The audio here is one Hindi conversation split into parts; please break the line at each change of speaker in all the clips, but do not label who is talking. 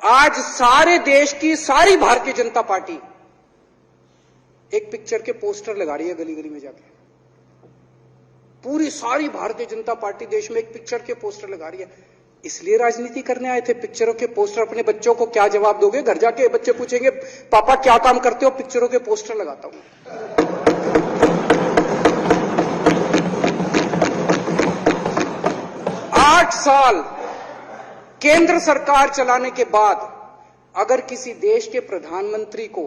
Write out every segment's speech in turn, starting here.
आज सारे देश की सारी भारतीय जनता पार्टी एक पिक्चर के पोस्टर लगा रही है गली गली में जाके। पूरी सारी भारतीय जनता पार्टी देश में एक पिक्चर के पोस्टर लगा रही है। इसलिए राजनीति करने आए थे? पिक्चरों के पोस्टर? अपने बच्चों को क्या जवाब दोगे? घर जाके बच्चे पूछेंगे पापा क्या काम करते हो? पिक्चरों के पोस्टर लगाता हूं। 8 साल केंद्र सरकार चलाने के बाद अगर किसी देश के प्रधानमंत्री को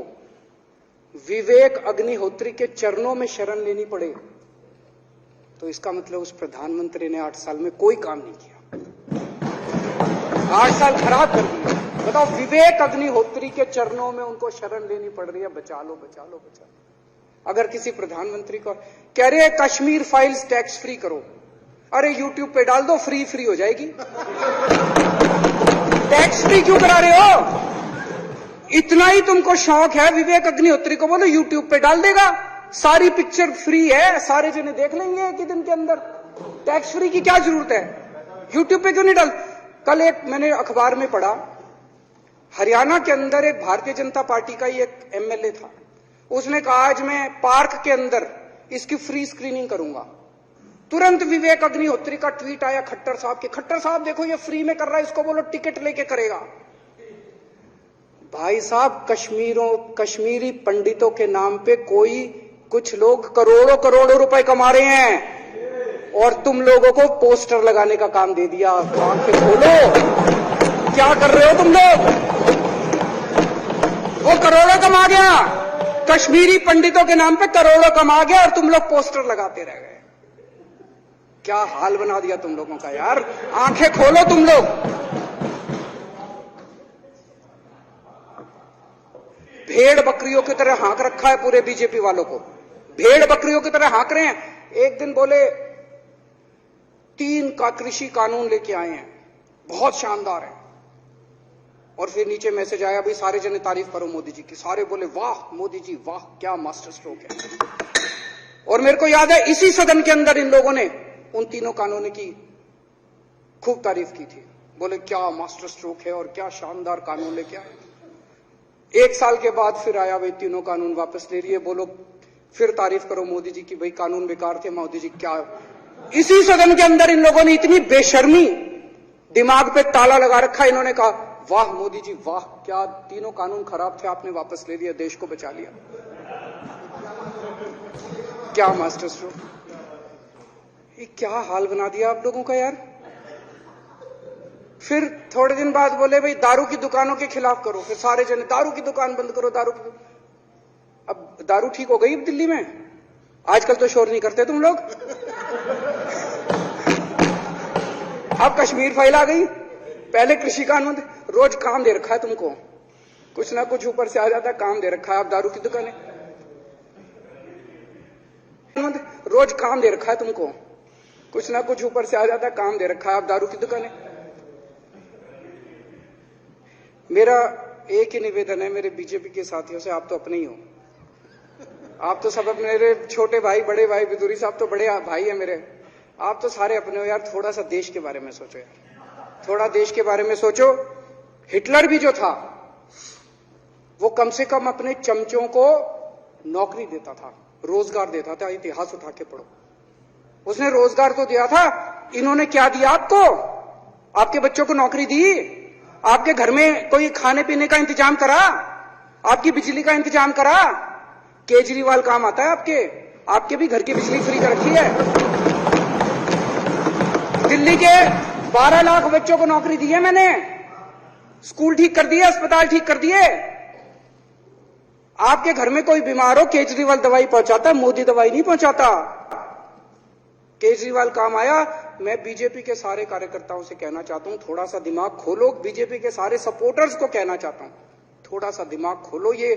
विवेक अग्निहोत्री के चरणों में शरण लेनी पड़े तो इसका मतलब उस प्रधानमंत्री ने 8 साल में कोई काम नहीं किया। 8 साल खराब कर दिए। बताओ, विवेक अग्निहोत्री के चरणों में उनको शरण लेनी पड़ रही है, बचा लो बचा लो बचा लो। अगर किसी प्रधानमंत्री को कह रहे हैं कश्मीर फाइल्स टैक्स फ्री करो, अरे यूट्यूब पे डाल दो, फ्री फ्री हो जाएगी। टैक्स फ्री क्यों करा रहे हो? इतना ही तुमको शौक है, विवेक अग्निहोत्री को बोलो यूट्यूब पे डाल देगा, सारी पिक्चर फ्री है, सारे जने देख लेंगे एक ही दिन के अंदर। टैक्स फ्री की क्या जरूरत है? यूट्यूब पे क्यों नहीं डाल? कल एक मैंने अखबार में पढ़ा, हरियाणा के अंदर एक भारतीय जनता पार्टी का ही एक एमएलए था, उसने कहा आज मैं पार्क के अंदर इसकी फ्री स्क्रीनिंग करूंगा। तुरंत विवेक अग्निहोत्री का ट्वीट आया खट्टर साहब के, खट्टर साहब देखो ये फ्री में कर रहा है, इसको बोलो टिकट लेके करेगा। भाई साहब, कश्मीरी पंडितों के नाम पे कुछ लोग करोड़ों करोड़ों रुपए कमा रहे हैं और तुम लोगों को पोस्टर लगाने का काम दे दिया। आंखें खोलो, क्या कर रहे हो तुम लोग? वो करोड़ों कमा गया, कश्मीरी पंडितों के नाम पे करोड़ों कमा गया और तुम लोग पोस्टर लगाते रह गए। क्या हाल बना दिया तुम लोगों का यार। आंखें खोलो तुम लोग। भेड़ बकरियों की तरह हाँक रखा है पूरे बीजेपी वालों को, भेड़ बकरियों की तरह हाँक रहे हैं। एक दिन बोले 3 का कृषि कानून लेके आए हैं, बहुत शानदार है, और फिर नीचे मैसेज आया भाई सारे जने तारीफ करो मोदी जी की। सारे बोले वाह मोदी जी वाह, क्या मास्टर स्ट्रोक है। और मेरे को याद है इसी सदन के अंदर इन लोगों ने उन 3 कानूनों की खूब तारीफ की थी, बोले क्या मास्टर स्ट्रोक है और क्या शानदार कानून लेके आए। 1 साल के बाद फिर आया भाई 3 कानून वापस ले रही है, बोलो फिर तारीफ करो मोदी जी की, भाई कानून बेकार थे मोदी जी। क्या इसी सदन के अंदर इन लोगों ने इतनी बेशर्मी, दिमाग पे ताला लगा रखा, इन्होंने कहा वाह मोदी जी वाह, क्या 3 कानून खराब थे आपने वापस ले लिया, देश को बचा लिया। क्या मास्टर स्ट्रोक, ये क्या हाल बना दिया आप लोगों का यार। फिर थोड़े दिन बाद बोले भाई दारू की दुकानों के खिलाफ करो, फिर सारे जने दारू की दुकान बंद करो, दारू की। अब दारू ठीक हो गई अब दिल्ली में? आजकल तो शोर नहीं करते तुम लोग। अब कश्मीर फाइल आ गई, पहले कृषि कानून, रोज काम दे रखा है तुमको, कुछ ना कुछ ऊपर से आ जाता है, काम दे रखा है। अब दारू की दुकानें, रोज काम दे रखा है तुमको, कुछ ना कुछ ऊपर से आ जाता है, काम दे रखा है। अब दारू की दुकानें। मेरा एक ही निवेदन है मेरे बीजेपी के साथियों से, आप तो अपने ही हो, आप तो सब अपने, मेरे छोटे भाई बड़े भाई बिदुरी साहब तो बड़े भाई है मेरे, आप तो सारे अपने हो यार। थोड़ा सा देश के बारे में सोचो यार, थोड़ा देश के बारे में सोचो। हिटलर भी जो था वो कम से कम अपने चमचों को नौकरी देता था, रोजगार देता था। इतिहास उठा के पढ़ो, उसने रोजगार तो दिया था। इन्होंने क्या दिया आपको? आपके बच्चों को नौकरी दी? आपके घर में कोई खाने पीने का इंतजाम करा? आपकी बिजली का इंतजाम करा? केजरीवाल काम आता है आपके भी घर की बिजली फ्री कर रखी है। दिल्ली के 12 लाख बच्चों को नौकरी दी है मैंने, स्कूल ठीक कर दिए, अस्पताल ठीक कर दिए। आपके घर में कोई बीमार हो, केजरीवाल दवाई पहुंचाता, मोदी दवाई नहीं पहुंचाता। केजरीवाल काम आया। मैं बीजेपी के सारे कार्यकर्ताओं से कहना चाहता हूं, थोड़ा सा दिमाग खोलो। बीजेपी के सारे सपोर्टर्स को कहना चाहता हूं, थोड़ा सा दिमाग खोलो। ये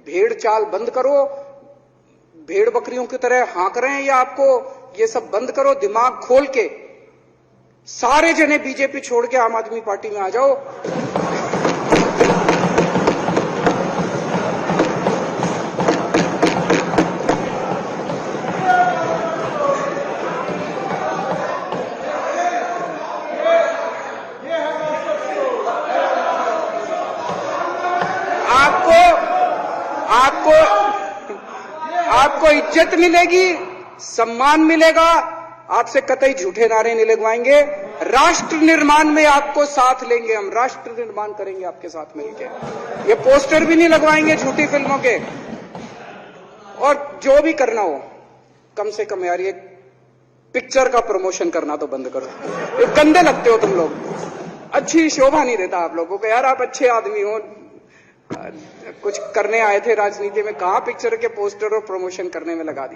भेड़ चाल बंद करो, भेड़ बकरियों की तरह हाँक रहे हैं ये आपको, ये सब बंद करो। दिमाग खोल के सारे जने बीजेपी छोड़ के आम आदमी पार्टी में आ जाओ। आपको इज्जत मिलेगी, सम्मान मिलेगा, आपसे कतई झूठे नारे नहीं लगवाएंगे। राष्ट्र निर्माण में आपको साथ लेंगे, हम राष्ट्र निर्माण करेंगे आपके साथ मिलकर। ये पोस्टर भी नहीं लगवाएंगे झूठी फिल्मों के। और जो भी करना हो, कम से कम यार ये पिक्चर का प्रमोशन करना तो बंद करो। ये गंदे लगते हो तुम लोग, अच्छी शोभा नहीं देता आप लोगों को। यार आप अच्छे आदमी हो, कुछ करने आए थे राजनीति में, कहां पिक्चर के पोस्टर और प्रमोशन करने में लगा दिया।